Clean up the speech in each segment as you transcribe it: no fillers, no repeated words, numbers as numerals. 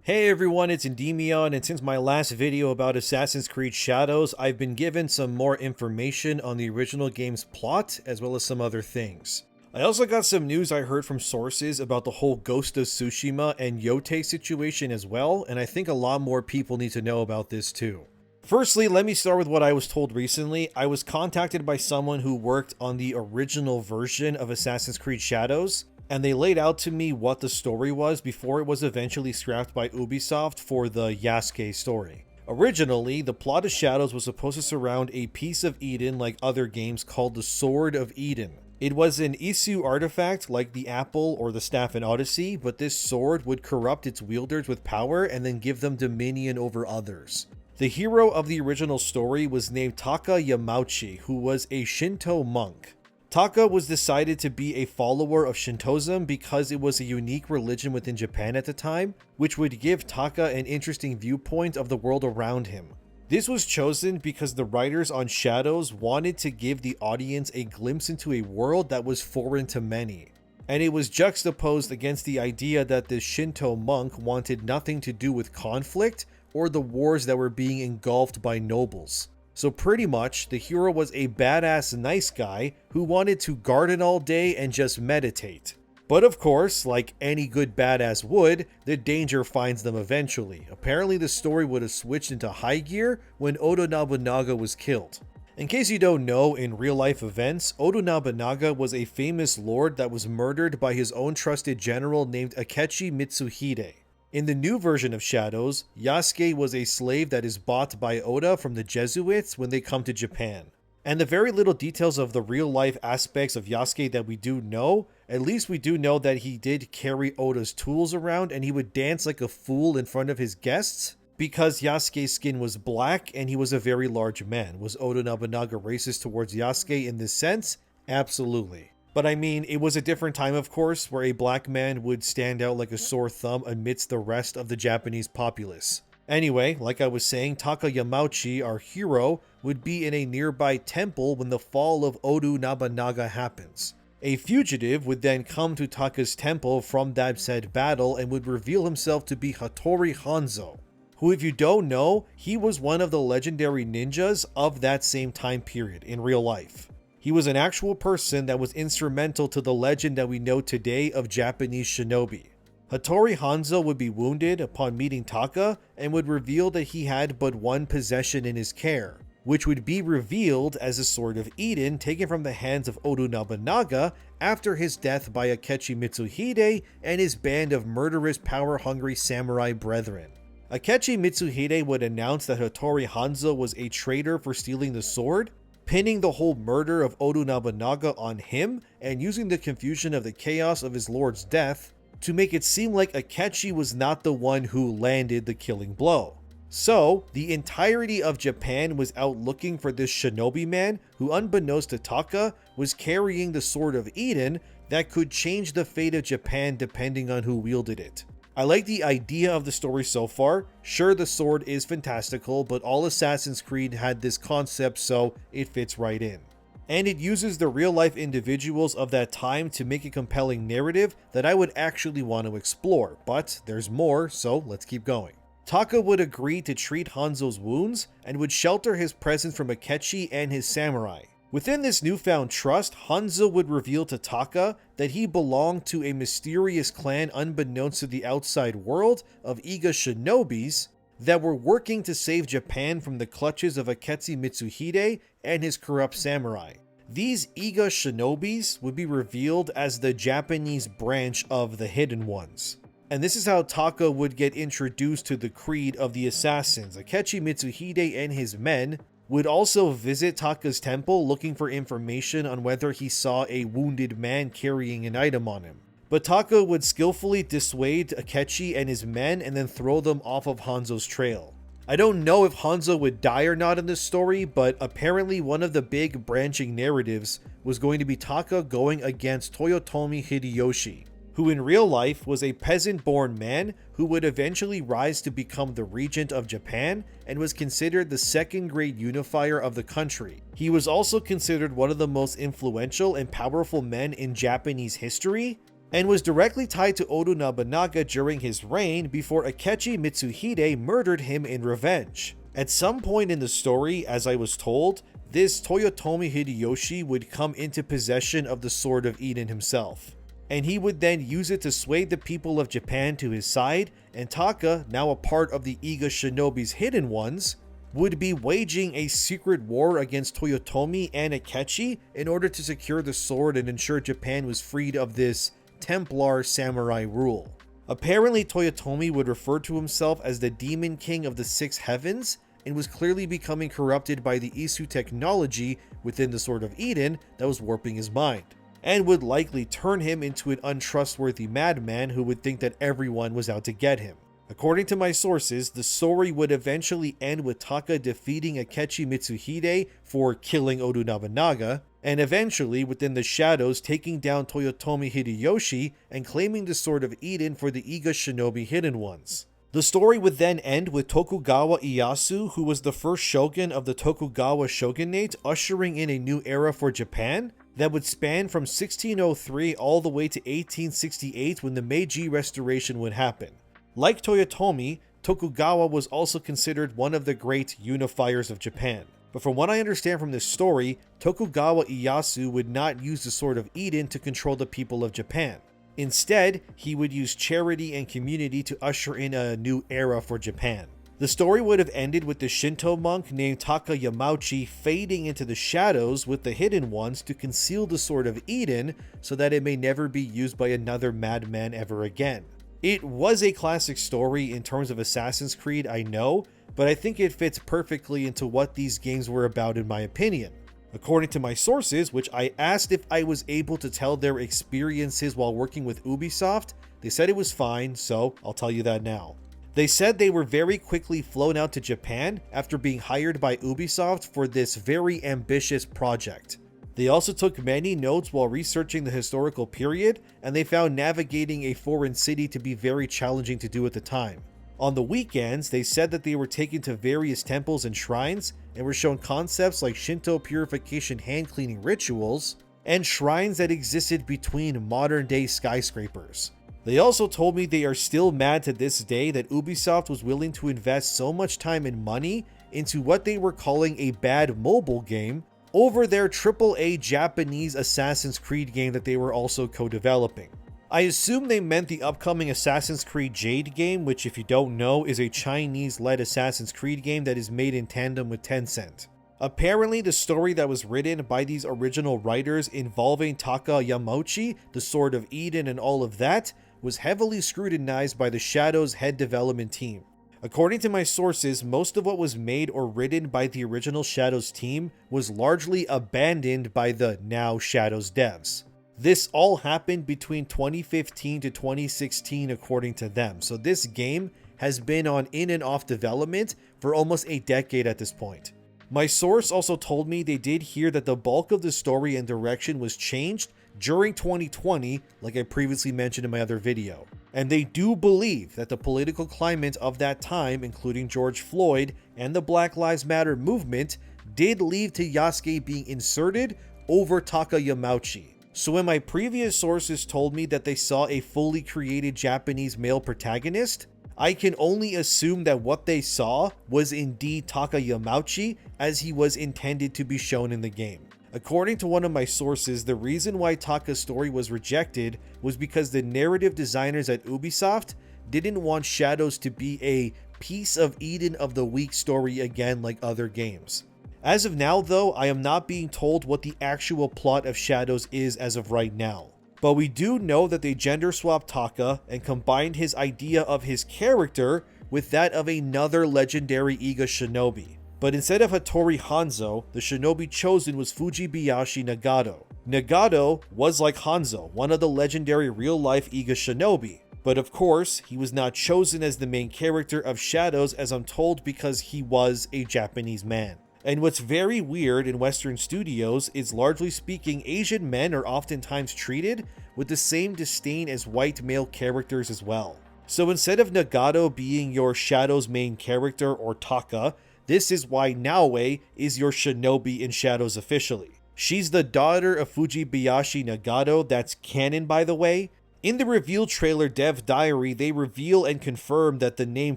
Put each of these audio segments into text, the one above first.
Hey everyone, it's ENDYMION, and since my last video about Assassin's Creed Shadows, I've been given some more information on the original game's plot, as well as some other things. I also got some news I heard from sources about the whole Ghost of Tsushima and Yote situation as well, and I think a lot more people need to know about this too. Firstly, let me start with what I was told recently. I was contacted by someone who worked on the original version of Assassin's Creed Shadows, and they laid out to me what the story was before it was eventually scrapped by Ubisoft for the Yasuke story. Originally, the plot of Shadows was supposed to surround a piece of Eden like other games called the Sword of Eden. It was an Isu artifact like the apple or the staff in Odyssey, but this sword would corrupt its wielders with power and then give them dominion over others. The hero of the original story was named Taka Yamauchi, who was a Shinto monk. Taka was decided to be a follower of Shintoism because it was a unique religion within Japan at the time, which would give Taka an interesting viewpoint of the world around him. This was chosen because the writers on Shadows wanted to give the audience a glimpse into a world that was foreign to many, and it was juxtaposed against the idea that this Shinto monk wanted nothing to do with conflict or the wars that were being engulfed by nobles. So pretty much, the hero was a badass nice guy who wanted to garden all day and just meditate. But of course, like any good badass would, the danger finds them eventually. Apparently the story would have switched into high gear when Oda Nobunaga was killed. In case you don't know, in real life events, Oda Nobunaga was a famous lord that was murdered by his own trusted general named Akechi Mitsuhide. In the new version of Shadows, Yasuke was a slave that is bought by Oda from the Jesuits when they come to Japan. And the very little details of the real life aspects of Yasuke that we do know, at least we do know that he did carry Oda's tools around and he would dance like a fool in front of his guests because Yasuke's skin was black and he was a very large man. Was Oda Nobunaga racist towards Yasuke in this sense? Absolutely. But I mean, it was a different time, of course, where a black man would stand out like a sore thumb amidst the rest of the Japanese populace. Anyway, like I was saying, Taka Yamauchi, our hero, would be in a nearby temple when the fall of Oda Nobunaga happens. A fugitive would then come to Taka's temple from that said battle and would reveal himself to be Hattori Hanzo, who, if you don't know, he was one of the legendary ninjas of that same time period in real life. He was an actual person that was instrumental to the legend that we know today of Japanese shinobi. Hattori Hanzo would be wounded upon meeting Taka and would reveal that he had but one possession in his care, which would be revealed as the Sword of Eden taken from the hands of Oda Nobunaga after his death by Akechi Mitsuhide and his band of murderous power-hungry samurai brethren. Akechi Mitsuhide would announce that Hattori Hanzo was a traitor for stealing the sword, pinning the whole murder of Oda Nobunaga on him and using the confusion of the chaos of his lord's death to make it seem like Akechi was not the one who landed the killing blow. So, the entirety of Japan was out looking for this shinobi man who, unbeknownst to Taka, was carrying the Sword of Eden that could change the fate of Japan depending on who wielded it. I like the idea of the story so far. Sure, the sword is fantastical, but all Assassin's Creed had this concept, so it fits right in. And it uses the real-life individuals of that time to make a compelling narrative that I would actually want to explore, but there's more, so let's keep going. Taka would agree to treat Hanzo's wounds and would shelter his presence from Akechi and his samurai. Within this newfound trust, Hanzo would reveal to Taka that he belonged to a mysterious clan unbeknownst to the outside world of Iga shinobis that were working to save Japan from the clutches of Akechi Mitsuhide and his corrupt samurai. These Iga shinobis would be revealed as the Japanese branch of the Hidden Ones. And this is how Taka would get introduced to the creed of the assassins. Akechi Mitsuhide and his men would also visit Taka's temple looking for information on whether he saw a wounded man carrying an item on him. But Taka would skillfully dissuade Akechi and his men and then throw them off of Hanzo's trail. I don't know if Hanzo would die or not in this story, but apparently one of the big branching narratives was going to be Taka going against Toyotomi Hideyoshi, who in real life was a peasant-born man who would eventually rise to become the regent of Japan and was considered the second great unifier of the country. He was also considered one of the most influential and powerful men in Japanese history, and was directly tied to Oda Nobunaga during his reign before Akechi Mitsuhide murdered him in revenge. At some point in the story, as I was told, this Toyotomi Hideyoshi would come into possession of the Sword of Eden himself, and he would then use it to sway the people of Japan to his side, and Taka, now a part of the Iga Shinobi's Hidden Ones, would be waging a secret war against Toyotomi and Akechi in order to secure the sword and ensure Japan was freed of this Templar samurai rule. Apparently, Toyotomi would refer to himself as the Demon King of the Six Heavens, and was clearly becoming corrupted by the Isu technology within the Sword of Eden that was warping his mind, and would likely turn him into an untrustworthy madman who would think that everyone was out to get him. According to my sources, the story would eventually end with Taka defeating Akechi Mitsuhide for killing Oda Nobunaga, and eventually, within the shadows, taking down Toyotomi Hideyoshi and claiming the Sword of Eden for the Iga Shinobi Hidden Ones. The story would then end with Tokugawa Ieyasu, who was the first shogun of the Tokugawa shogunate, ushering in a new era for Japan that would span from 1603 all the way to 1868 when the Meiji Restoration would happen. Like Toyotomi, Tokugawa was also considered one of the great unifiers of Japan. But from what I understand from this story, Tokugawa Ieyasu would not use the Sword of Eden to control the people of Japan. Instead, he would use charity and community to usher in a new era for Japan. The story would have ended with the Shinto monk named Taka Yamauchi fading into the shadows with the Hidden Ones to conceal the Sword of Eden so that it may never be used by another madman ever again. It was a classic story in terms of Assassin's Creed, I know, but I think it fits perfectly into what these games were about in my opinion. According to my sources, which I asked if I was able to tell their experiences while working with Ubisoft, they said it was fine, so I'll tell you that now. They said they were very quickly flown out to Japan after being hired by Ubisoft for this very ambitious project. They also took many notes while researching the historical period, and they found navigating a foreign city to be very challenging to do at the time. On the weekends, they said that they were taken to various temples and shrines and were shown concepts like Shinto purification hand cleaning rituals and shrines that existed between modern day skyscrapers. They also told me they are still mad to this day that Ubisoft was willing to invest so much time and money into what they were calling a bad mobile game over their AAA Japanese Assassin's Creed game that they were also co-developing. I assume they meant the upcoming Assassin's Creed Jade game, which if you don't know is a Chinese-led Assassin's Creed game that is made in tandem with Tencent. Apparently, the story that was written by these original writers involving Taka Yamauchi, the Sword of Eden and all of that, was heavily scrutinized by the Shadows head development team. According to my sources, most of what was made or written by the original Shadows team was largely abandoned by the now Shadows devs. This all happened between 2015 to 2016 according to them, so this game has been on in and off development for almost a decade at this point. My source also told me they did hear that the bulk of the story and direction was changed during 2020, like I previously mentioned in my other video. And they do believe that the political climate of that time, including George Floyd and the Black Lives Matter movement, did lead to Yasuke being inserted over Taka Yamauchi. So when my previous sources told me that they saw a fully created Japanese male protagonist, I can only assume that what they saw was indeed Taka Yamauchi as he was intended to be shown in the game. According to one of my sources, the reason why Taka's story was rejected was because the narrative designers at Ubisoft didn't want Shadows to be a piece of Eden of the Week story again like other games. As of now though, I am not being told what the actual plot of Shadows is as of right now. But we do know that they gender swapped Taka and combined his idea of his character with that of another legendary Iga shinobi. But instead of Hattori Hanzo, the shinobi chosen was Fujibayashi Nagato. Nagato was like Hanzo, one of the legendary real-life Iga shinobi. But of course, he was not chosen as the main character of Shadows as I'm told because he was a Japanese man. And what's very weird in Western studios is, largely speaking, Asian men are oftentimes treated with the same disdain as white male characters as well. So instead of Nagato being your Shadows main character or Taka, this is why Naoe is your shinobi in Shadows officially. She's the daughter of Fujibayashi Nagato, that's canon by the way, In the reveal trailer Dev Diary, they reveal and confirm that the name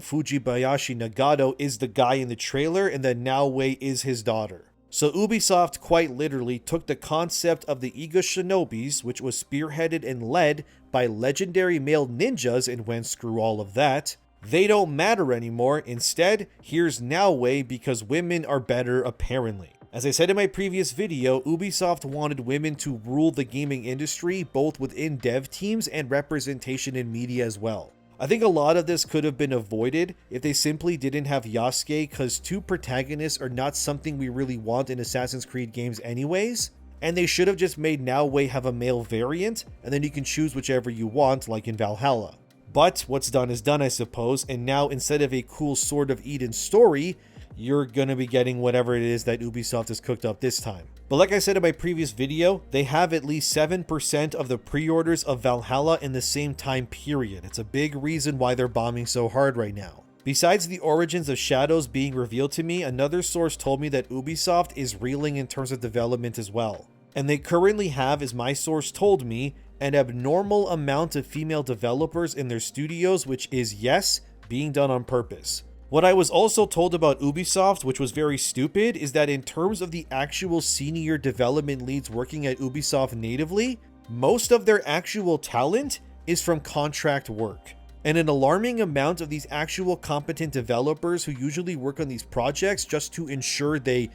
Fujibayashi Nagato is the guy in the trailer and that Naoe is his daughter. So Ubisoft quite literally took the concept of the Iga Shinobis, which was spearheaded and led by legendary male ninjas, and went screw all of that. They don't matter anymore. Instead, here's Naoe because women are better apparently. As I said in my previous video, Ubisoft wanted women to rule the gaming industry both within dev teams and representation in media as well. I think a lot of this could have been avoided if they simply didn't have Yasuke, because two protagonists are not something we really want in Assassin's Creed games anyways, and they should have just made Naoe have a male variant, and then you can choose whichever you want, like in Valhalla. But what's done is done, I suppose, and now instead of a cool Sword of Eden story, you're gonna be getting whatever it is that Ubisoft has cooked up this time. But like I said in my previous video, they have at least 7% of the pre-orders of Valhalla in the same time period. It's a big reason why they're bombing so hard right now. Besides the origins of Shadows being revealed to me, another source told me that Ubisoft is reeling in terms of development as well. And they currently have, as my source told me, an abnormal amount of female developers in their studios, which is, yes, being done on purpose. What I was also told about Ubisoft, which was very stupid, is that in terms of the actual senior development leads working at Ubisoft natively, most of their actual talent is from contract work. And an alarming amount of these actual competent developers who usually work on these projects just to ensure they,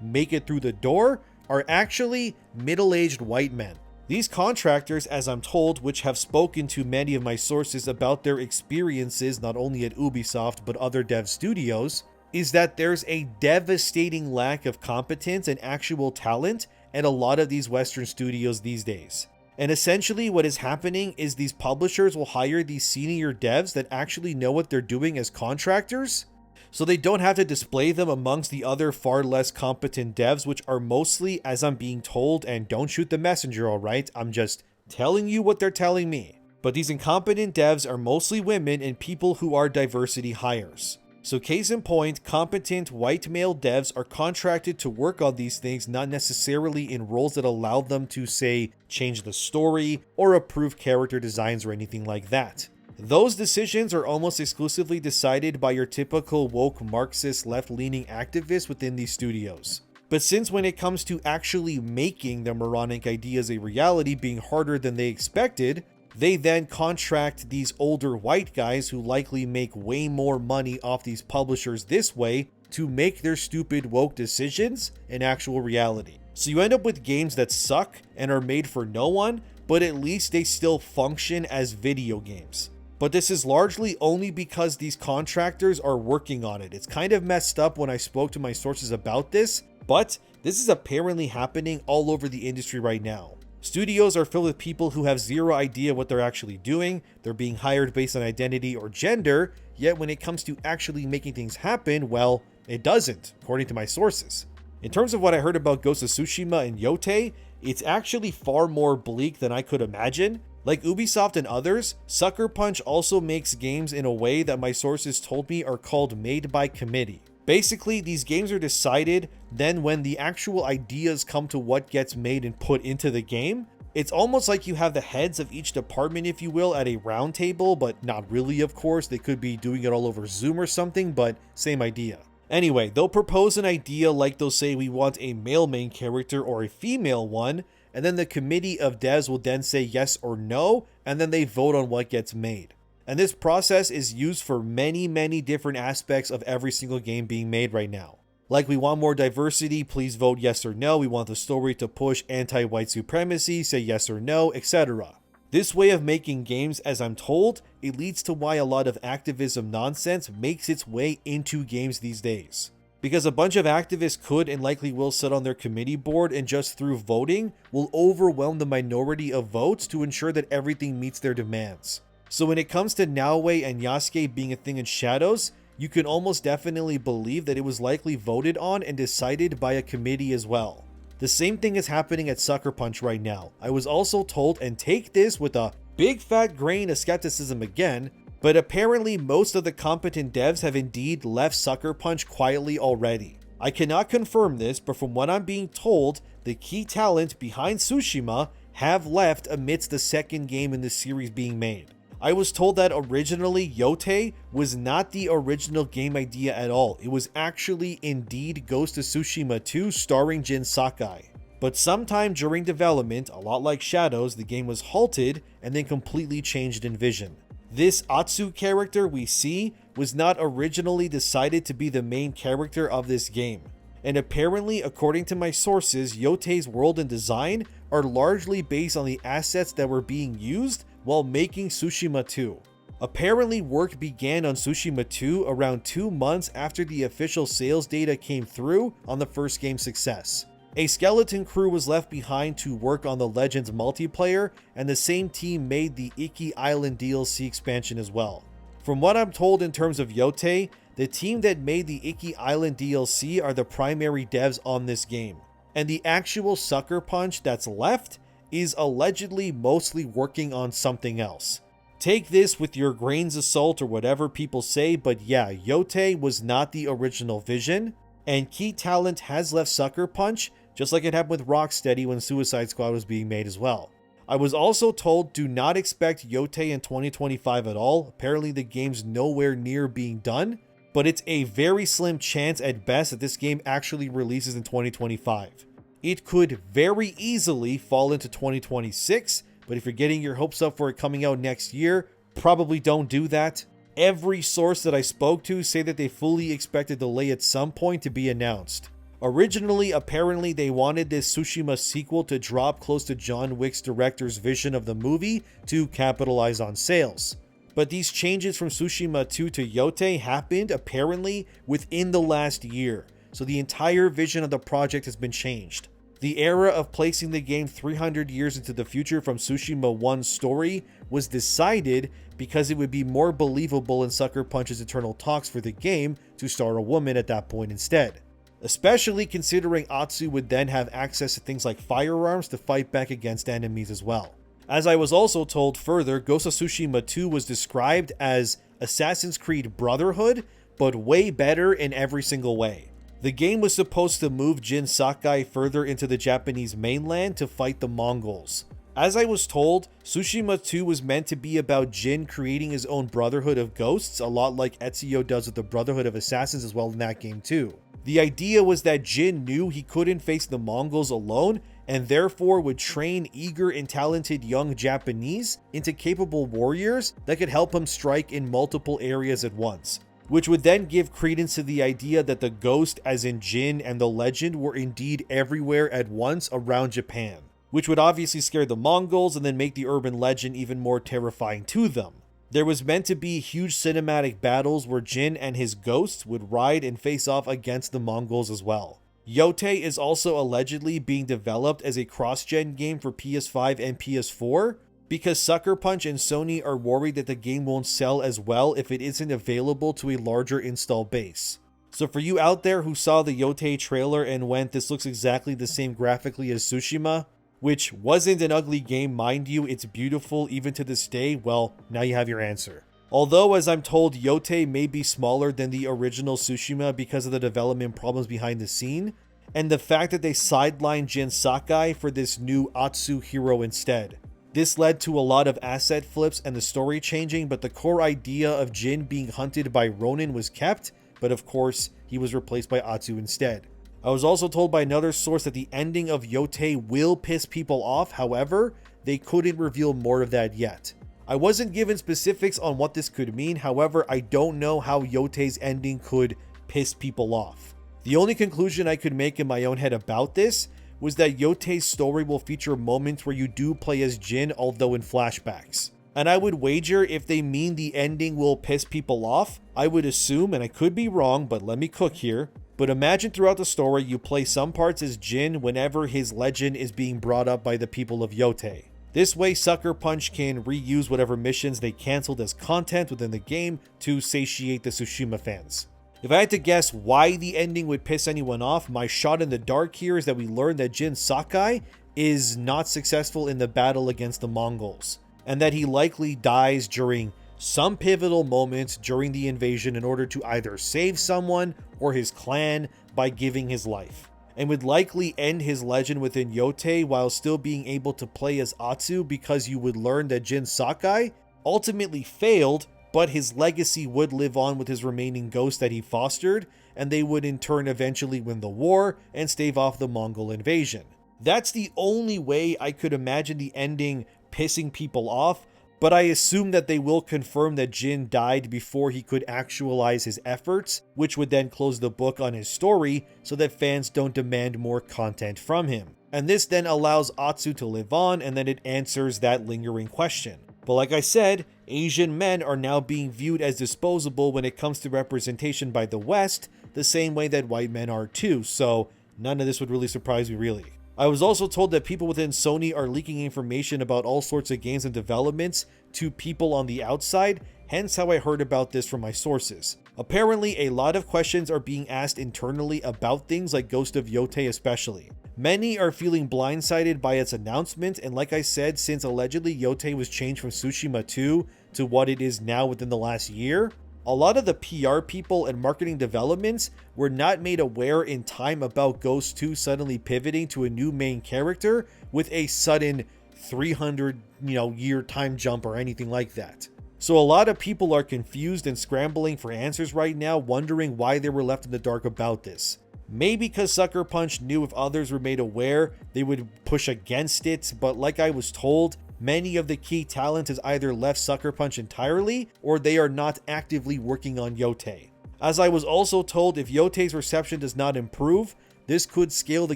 make it through the door, are actually middle-aged white men. These contractors, as I'm told, which have spoken to many of my sources about their experiences not only at Ubisoft but other dev studios, is that there's a devastating lack of competence and actual talent at a lot of these Western studios these days. And essentially what is happening is these publishers will hire these senior devs that actually know what they're doing as contractors, so they don't have to display them amongst the other far less competent devs, which are mostly, as I'm being told, and don't shoot the messenger, alright? I'm just telling you what they're telling me. But these incompetent devs are mostly women and people who are diversity hires. So case in point, competent white male devs are contracted to work on these things, not necessarily in roles that allow them to, say, change the story or approve character designs or anything like that. Those decisions are almost exclusively decided by your typical woke Marxist left-leaning activists within these studios. But since when it comes to actually making the moronic ideas a reality being harder than they expected, they then contract these older white guys who likely make way more money off these publishers this way to make their stupid woke decisions an actual reality. So you end up with games that suck and are made for no one, but at least they still function as video games. But this is largely only because these contractors are working on it. It's kind of messed up when I spoke to my sources about this, but this is apparently happening all over the industry right now. Studios are filled with people who have zero idea what they're actually doing. They're being hired based on identity or gender, yet when it comes to actually making things happen, well, it doesn't, according to my sources. In terms of what I heard about Ghost of Tsushima and Yote, it's actually far more bleak than I could imagine. Like Ubisoft and others, Sucker Punch also makes games in a way that my sources told me are called made by committee. Basically, these games are decided, then when the actual ideas come to what gets made and put into the game, it's almost like you have the heads of each department, if you will, at a round table, but not really, of course. They could be doing it all over Zoom or something, but same idea. Anyway, they'll propose an idea like they'll say we want a male main character or a female one, and then the committee of devs will then say yes or no, and then they vote on what gets made. And this process is used for many different aspects of every single game being made right now. Like, we want more diversity, please vote yes or no. We want the story to push anti-white supremacy, say yes or no, etc. This way of making games, as I'm told, it leads to why a lot of activism nonsense makes its way into games these days. Because a bunch of activists could and likely will sit on their committee board and just through voting will overwhelm the minority of votes to ensure that everything meets their demands. So when it comes to Naoe and Yasuke being a thing in Shadows, you can almost definitely believe that it was likely voted on and decided by a committee as well. The same thing is happening at Sucker Punch right now. I was also told, and take this with a big fat grain of skepticism again, but apparently most of the competent devs have indeed left Sucker Punch quietly already. I cannot confirm this, but from what I'm being told, the key talent behind Tsushima have left amidst the second game in the series being made. I was told that originally Yote was not the original game idea at all. It was actually indeed Ghost of Tsushima 2 starring Jin Sakai. But sometime during development, a lot like Shadows, the game was halted and then completely changed in vision. This Atsu character we see was not originally decided to be the main character of this game. And apparently, according to my sources, Yote's world and design are largely based on the assets that were being used while making Tsushima 2. Apparently, work began on Tsushima 2 around 2 months after the official sales data came through on the first game's success. A skeleton crew was left behind to work on the Legends multiplayer, and the same team made the Iki Island DLC expansion as well. From what I'm told in terms of Yote, the team that made the Iki Island DLC are the primary devs on this game, and the actual Sucker Punch that's left is allegedly mostly working on something else. Take this with your grains of salt or whatever people say, but yeah, Yote was not the original vision, and key talent has left Sucker Punch, just like it happened with Rocksteady when Suicide Squad was being made as well. I was also told do not expect Yote in 2025 at all. Apparently the game's nowhere near being done, but it's a very slim chance at best that this game actually releases in 2025. It could very easily fall into 2026, but if you're getting your hopes up for it coming out next year, probably don't do that. Every source that I spoke to say that they fully expect a delay at some point to be announced. Originally, apparently they wanted this Tsushima sequel to drop close to John Wick's director's vision of the movie to capitalize on sales. But these changes from Tsushima 2 to Yote happened apparently within the last year, so the entire vision of the project has been changed. The era of placing the game 300 years into the future from Tsushima 1's story was decided because it would be more believable in Sucker Punch's internal talks for the game to star a woman at that point instead. Especially considering Atsu would then have access to things like firearms to fight back against enemies as well. As I was also told further, Ghost of Tsushima 2 was described as Assassin's Creed Brotherhood, but way better in every single way. The game was supposed to move Jin Sakai further into the Japanese mainland to fight the Mongols. As I was told, Tsushima 2 was meant to be about Jin creating his own Brotherhood of Ghosts, a lot like Ezio does with the Brotherhood of Assassins as well in that game too. The idea was that Jin knew he couldn't face the Mongols alone and therefore would train eager and talented young Japanese into capable warriors that could help him strike in multiple areas at once, which would then give credence to the idea that the ghost as in Jin and the legend were indeed everywhere at once around Japan, which would obviously scare the Mongols and then make the urban legend even more terrifying to them. There was meant to be huge cinematic battles where Jin and his ghosts would ride and face off against the Mongols as well. Yote is also allegedly being developed as a cross-gen game for PS5 and PS4 because Sucker Punch and Sony are worried that the game won't sell as well if it isn't available to a larger install base. So for you out there who saw the Yote trailer and went, this looks exactly the same graphically as Tsushima, which wasn't an ugly game, mind you, it's beautiful even to this day, well, now you have your answer. Although, as I'm told, Yote may be smaller than the original Tsushima because of the development problems behind the scene, and the fact that they sidelined Jin Sakai for this new Atsu hero instead. This led to a lot of asset flips and the story changing, but the core idea of Jin being hunted by Ronin was kept, but of course, he was replaced by Atsu instead. I was also told by another source that the ending of Yote will piss people off, however, they couldn't reveal more of that yet. I wasn't given specifics on what this could mean, however, I don't know how Yote's ending could piss people off. The only conclusion I could make in my own head about this was that Yote's story will feature moments where you do play as Jin, although in flashbacks. And I would wager if they mean the ending will piss people off, I would assume, and I could be wrong, but let me cook here, but imagine throughout the story you play some parts as Jin whenever his legend is being brought up by the people of Yote. This way Sucker Punch can reuse whatever missions they cancelled as content within the game to satiate the Tsushima fans. If I had to guess why the ending would piss anyone off, my shot in the dark here is that we learn that Jin Sakai is not successful in the battle against the Mongols, and that he likely dies during some pivotal moments during the invasion in order to either save someone or his clan by giving his life. and would likely end his legend within Yote while still being able to play as Atsu, because you would learn that Jin Sakai ultimately failed, but his legacy would live on with his remaining ghosts that he fostered, and they would in turn eventually win the war and stave off the Mongol invasion. That's the only way I could imagine the ending pissing people off, but I assume that they will confirm that Jin died before he could actualize his efforts, which would then close the book on his story so that fans don't demand more content from him. And this then allows Atsu to live on, and then it answers that lingering question. But like I said, Asian men are now being viewed as disposable when it comes to representation by the West, the same way that white men are too, so none of this would really surprise me really. I was also told that people within Sony are leaking information about all sorts of games and developments to people on the outside, hence how I heard about this from my sources. Apparently, a lot of questions are being asked internally about things like Ghost of Yotei especially. Many are feeling blindsided by its announcement, and like I said, since allegedly Yote was changed from Tsushima 2 to what it is now within the last year, a lot of the PR people and marketing developments were not made aware in time about Ghost 2 suddenly pivoting to a new main character with a sudden 300 year time jump or anything like that. So a lot of people are confused and scrambling for answers right now, wondering why they were left in the dark about this. Maybe because Sucker Punch knew if others were made aware, they would push against it, but like I was told, many of the key talent has either left Sucker Punch entirely, or they are not actively working on Yote. As I was also told, if Yote's reception does not improve, this could scale the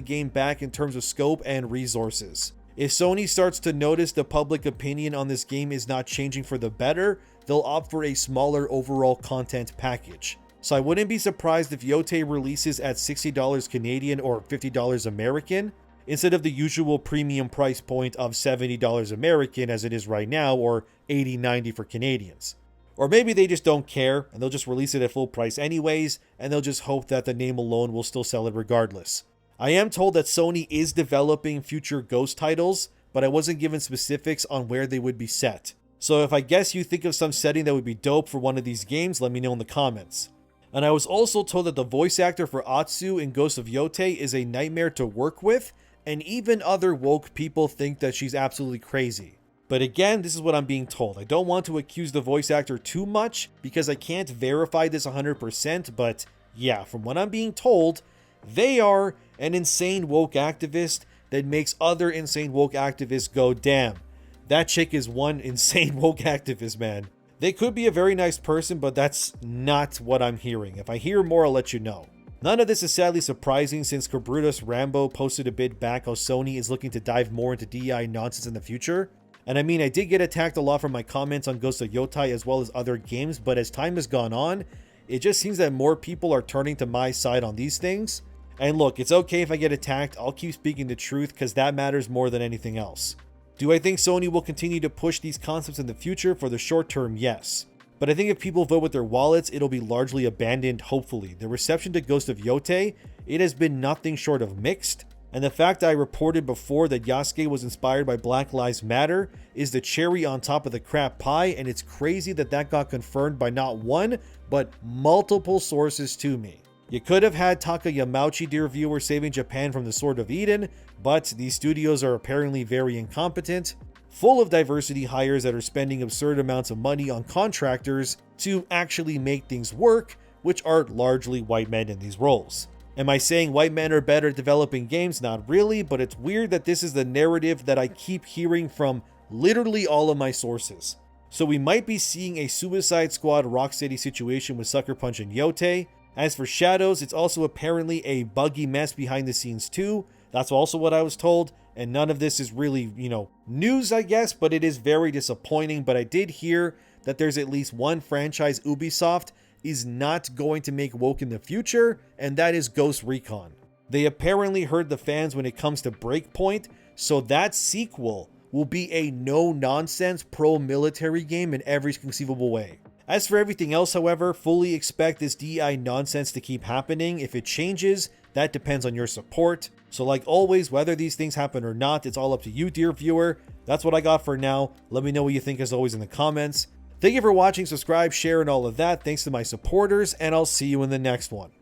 game back in terms of scope and resources. If Sony starts to notice the public opinion on this game is not changing for the better, they'll opt for a smaller overall content package. So I wouldn't be surprised if Yote releases at $60 Canadian or $50 American, instead of the usual premium price point of $70 American as it is right now, or $80-$90 for Canadians. Or maybe they just don't care and they'll just release it at full price anyways, and they'll just hope that the name alone will still sell it regardless. I am told that Sony is developing future Ghost titles, but I wasn't given specifics on where they would be set. So if I guess you think of some setting that would be dope for one of these games, let me know in the comments. And I was also told that the voice actor for Atsu in Ghost of Yotei is a nightmare to work with, and even other woke people think that she's absolutely crazy. But again, this is what I'm being told. I don't want to accuse the voice actor too much because I can't verify this 100%, but yeah, from what I'm being told, they are an insane woke activist that makes other insane woke activists go, damn, that chick is one insane woke activist, man. They could be a very nice person, but that's not what I'm hearing. If I hear more, I'll let you know. None of this is sadly surprising since Cabrutus Rambo posted a bit back how Sony is looking to dive more into DEI nonsense in the future. And I mean, I did get attacked a lot from my comments on Ghost of Yotei as well as other games, but as time has gone on, it just seems that more people are turning to my side on these things. And look, it's okay if I get attacked, I'll keep speaking the truth because that matters more than anything else. Do I think Sony will continue to push these concepts in the future? For the short term, yes. But I think if people vote with their wallets, it'll be largely abandoned, hopefully. The reception to Ghost of Yotei, it has been nothing short of mixed. And the fact I reported before that Yasuke was inspired by Black Lives Matter is the cherry on top of the crap pie, and it's crazy that that got confirmed by not one, but multiple sources to me. You could have had Taka Yamauchi, dear viewer, saving Japan from the Sword of Eden, but these studios are apparently very incompetent, full of diversity hires that are spending absurd amounts of money on contractors to actually make things work, which are largely white men in these roles. Am I saying white men are better at developing games? Not really, but it's weird that this is the narrative that I keep hearing from literally all of my sources. So we might be seeing a Suicide Squad Rocksteady situation with Sucker Punch and Yote. As for Shadows, it's also apparently a buggy mess behind the scenes too. That's also what I was told, and none of this is really, news, I guess, but it is very disappointing. But I did hear that there's at least one franchise Ubisoft is not going to make woke in the future, and that is Ghost Recon. They apparently heard the fans when it comes to Breakpoint, so that sequel will be a no-nonsense pro-military game in every conceivable way. As for everything else, however, fully expect this DEI nonsense to keep happening. If it changes, that depends on your support. So like always, whether these things happen or not, it's all up to you, dear viewer. That's what I got for now. Let me know what you think as always in the comments. Thank you for watching, subscribe, share, and all of that. Thanks to my supporters, and I'll see you in the next one.